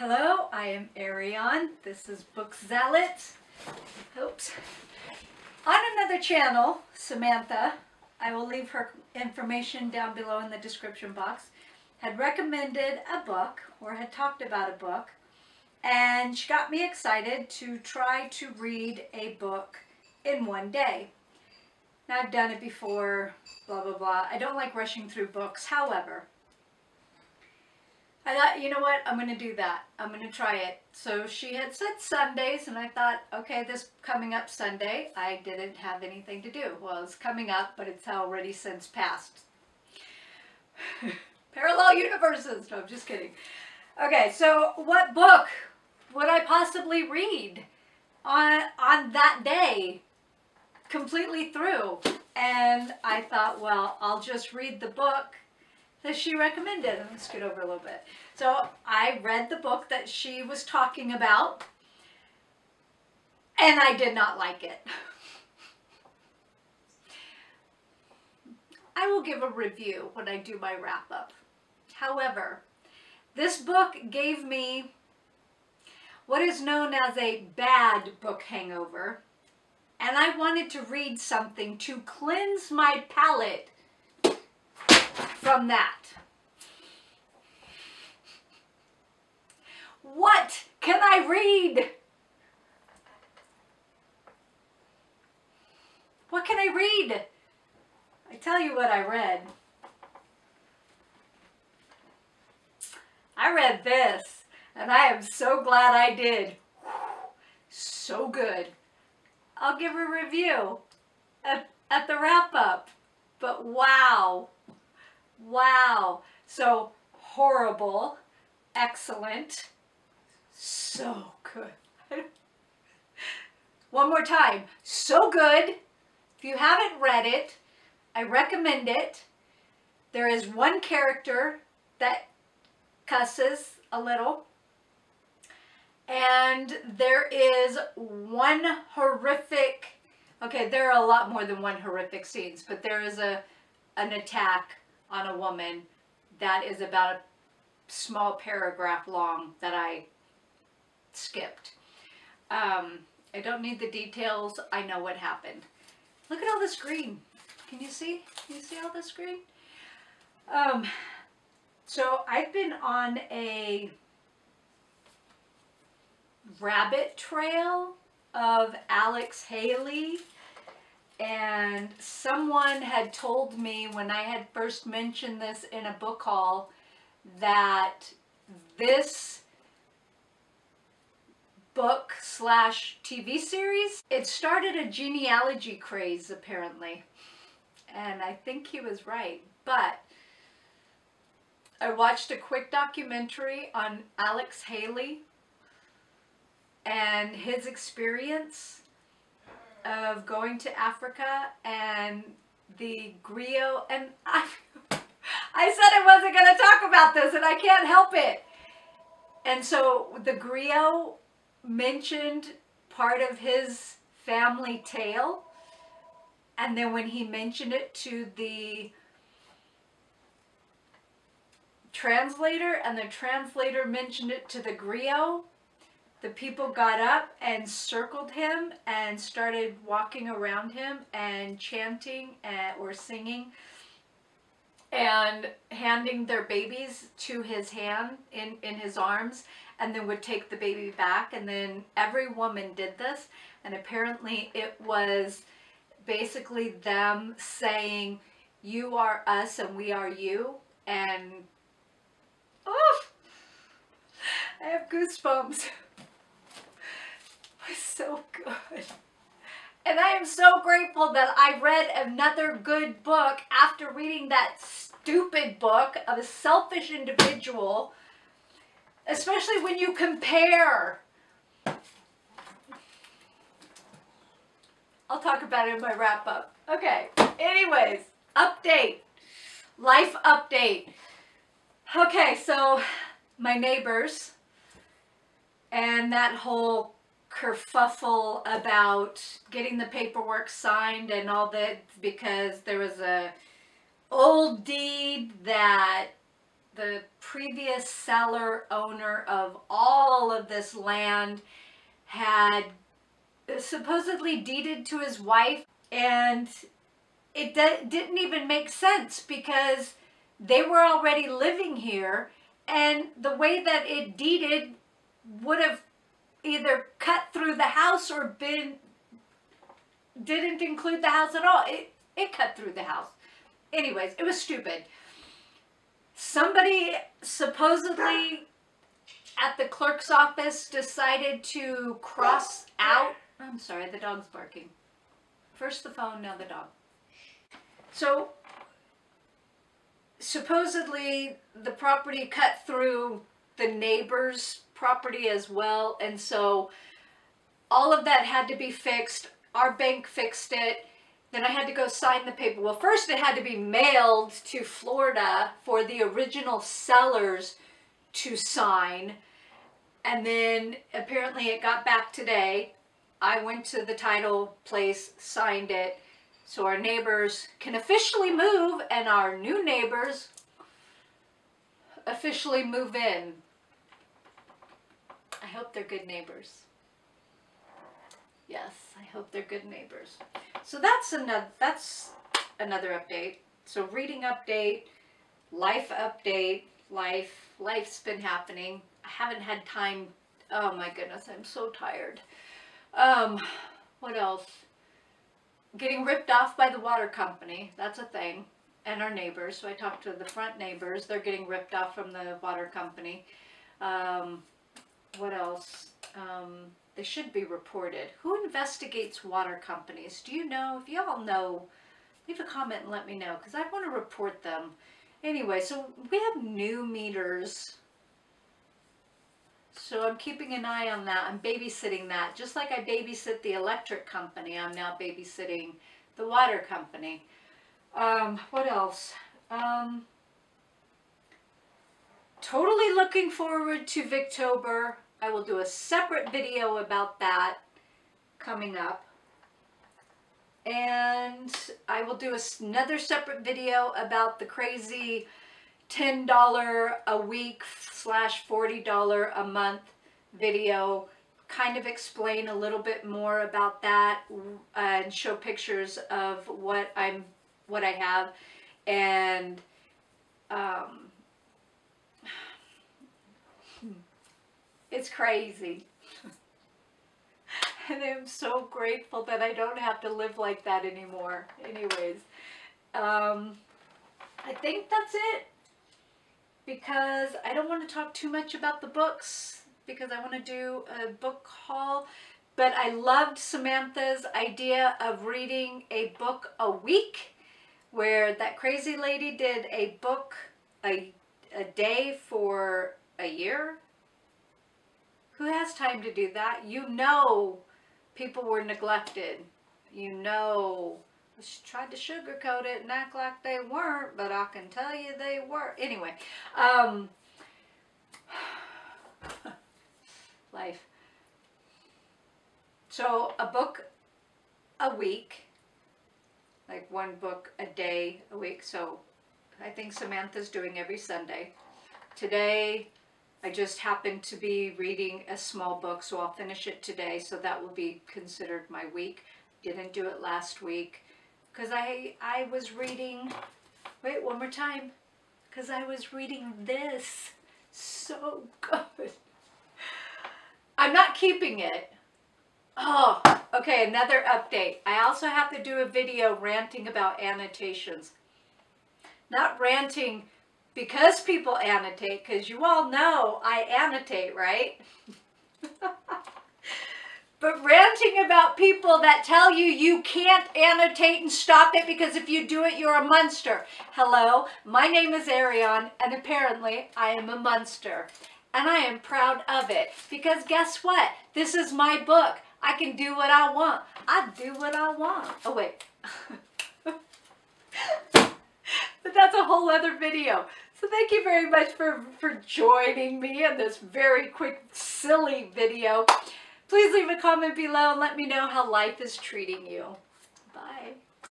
Hello, I am Ariane. This is Book Zealot. Oops. On another channel, Samantha, I will leave her information down below in the description box, had recommended a book or had talked about a book, and she got me excited to try to read a book in one day. Now, I've done it before, blah, blah, blah. I don't like rushing through books. However, I thought, you know what, I'm going to do that. I'm going to try it. So she had said Sundays, and I thought, okay, this coming up Sunday, I didn't have anything to do. Well, it's coming up, but it's already since passed. Parallel universes. No, I'm just kidding. Okay, so what book would I possibly read on that day, completely through? And I thought, well, I'll just read the book that she recommended. I'm going to scoot over a little bit. So I read the book that she was talking about, and I did not like it. I will give a review when I do my wrap-up. However, this book gave me what is known as a bad book hangover, and I wanted to read something to cleanse my palate from that. What can I read? What can I read? I tell you what I read. I read this, and I am so glad I did. So good. I'll give a review at the wrap-up. But wow. Wow. So horrible, excellent, so good. One more time. So good. If you haven't read it, I recommend it. There is one character that cusses a little. And there is one horrific, okay, there are a lot more than one horrific scenes, but there is an attack on a woman that is about a small paragraph long that I skipped. I don't need the details. I know what happened. Look at all this green. Can you see? Can you see all this green? So I've been on a rabbit trail of Alex Haley, and someone had told me when I had first mentioned this in a book haul that this book slash TV series, it started a genealogy craze apparently, and I think he was right. But I watched a quick documentary on Alex Haley and his experience of going to Africa and the griot, and I said I wasn't going to talk about this, and I can't help it. And so the griot mentioned part of his family tale, and then when he mentioned it to the translator, and the translator mentioned it to the griot, the people got up and circled him and started walking around him and chanting or singing and handing their babies to his hand in his arms, and then would take the baby back. And then every woman did this, and apparently it was basically them saying, you are us and we are you. And oh, I have goosebumps. It was so good. And I am so grateful that I read another good book after reading that stupid book of a selfish individual, especially when you compare. I'll talk about it in my wrap up. Okay, anyways, update. Life update. Okay, so my neighbors and that whole kerfuffle about getting the paperwork signed and all that, because there was a old deed that the previous seller owner of all of this land had supposedly deeded to his wife, and it didn't even make sense because they were already living here, and the way that it deeded would have either cut through the house or didn't include the house at all. It cut through the house. Anyways, it was stupid. Somebody supposedly at the clerk's office decided to cross out. I'm sorry, the dog's barking. First the phone, now the dog. So supposedly the property cut through the neighbor's property as well, and so all of that had to be fixed. Our bank fixed it. Then I had to go sign the paper. Well, first it had to be mailed to Florida for the original sellers to sign. And then apparently it got back today. I went to the title place, signed it. So our neighbors can officially move, and our new neighbors officially move in. I hope they're good neighbors. Yes, I hope they're good neighbors. So that's another update. So reading update, life update, life's been happening. I haven't had time. Oh my goodness, I'm so tired. What else? Getting ripped off by the water company. That's a thing. And our neighbors. So I talked to the front neighbors. They're getting ripped off from the water company. What else? They should be reported. Who investigates water companies? Do you know? If you all know, leave a comment and let me know, because I want to report them. Anyway, so we have new meters. So I'm keeping an eye on that. I'm babysitting that. Just like I babysit the electric company, I'm now babysitting the water company. What else? Totally looking forward to Victober. I will do a separate video about that coming up. And I will do another separate video about the crazy $10 a week / $40 a month video. Kind of explain a little bit more about that and show pictures of what I have. And it's crazy. And I'm so grateful that I don't have to live like that anymore. Anyways, I think that's it, because I don't want to talk too much about the books, because I want to do a book haul. But I loved Samantha's idea of reading a book a week, where that crazy lady did a book a day for a year. Who has time to do that? You know, people were neglected. You know, she tried to sugarcoat it and act like they weren't, but I can tell you they were. Anyway, life. So a book a week, like one book a day a week. So I think Samantha's doing every Sunday. Today, I just happened to be reading a small book, so I'll finish it today, so that will be considered my week. Didn't do it last week, because I was reading, wait, one more time, because I was reading this. So good. I'm not keeping it. Oh, okay, another update. I also have to do a video ranting about annotations. Not ranting because people annotate, because you all know I annotate, right? But ranting about people that tell you you can't annotate and stop it, because if you do it, you're a monster. Hello, my name is Ariane, and apparently I am a monster. And I am proud of it, because guess what? This is my book. I can do what I want. I do what I want. Oh, wait. But that's a whole other video. So thank you very much for joining me in this very quick, silly video. Please leave a comment below and let me know how life is treating you.